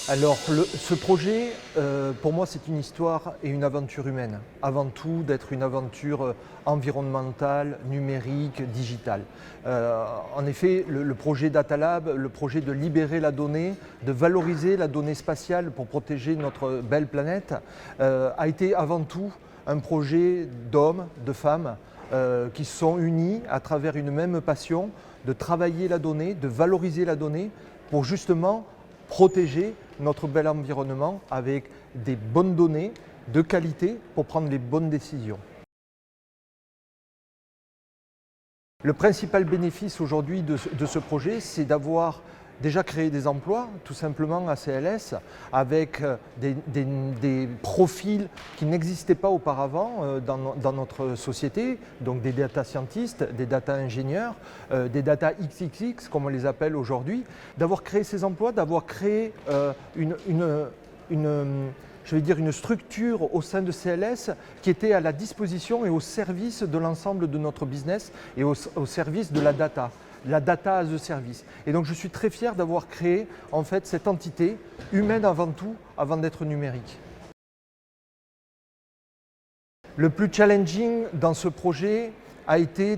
Alors, ce projet, pour moi, c'est une histoire et une aventure humaine. Avant tout, d'être une aventure environnementale, numérique, digitale. En effet, le projet Data Lab, le projet de libérer la donnée, de valoriser la donnée spatiale pour protéger notre belle planète, a été avant tout un projet d'hommes, de femmes, qui se sont unis à travers une même passion de travailler la donnée, de valoriser la donnée pour justement protéger notre bel environnement avec des bonnes données de qualité pour prendre les bonnes décisions. Le principal bénéfice aujourd'hui de ce projet, c'est d'avoir déjà créé des emplois, tout simplement à CLS, avec des profils qui n'existaient pas auparavant dans notre société, donc des data scientists, des data ingénieurs, des data XXX, comme on les appelle aujourd'hui, d'avoir créé ces emplois, d'avoir créé une structure au sein de CLS qui était à la disposition et au service de l'ensemble de notre business et au service de la data as a service. Et donc je suis très fier d'avoir créé en fait cette entité humaine avant tout, avant d'être numérique. Le plus challenging dans ce projet a été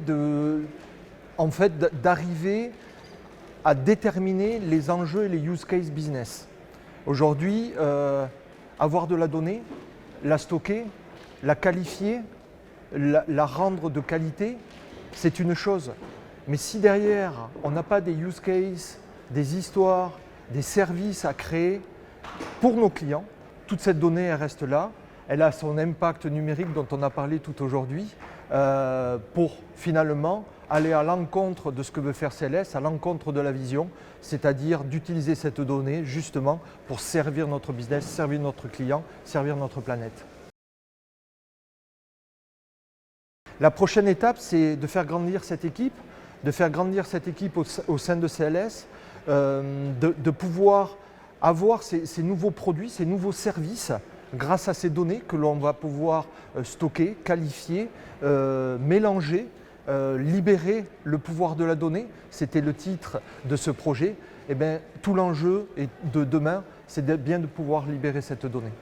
d'arriver à déterminer les enjeux et les use case business. Aujourd'hui, avoir de la donnée, la stocker, la qualifier, la rendre de qualité, c'est une chose. Mais si derrière, on n'a pas des use cases, des histoires, des services à créer pour nos clients, toute cette donnée, elle reste là. Elle a son impact numérique dont on a parlé tout aujourd'hui pour finalement aller à l'encontre de ce que veut faire CLS, à l'encontre de la vision, c'est-à-dire d'utiliser cette donnée justement pour servir notre business, servir notre client, servir notre planète. La prochaine étape, c'est de faire grandir cette équipe, au sein de CLS, de pouvoir avoir ces nouveaux produits, ces nouveaux services grâce à ces données que l'on va pouvoir stocker, qualifier, mélanger, libérer le pouvoir de la donnée. C'était le titre de ce projet. Et bien, tout l'enjeu de demain, c'est bien de pouvoir libérer cette donnée.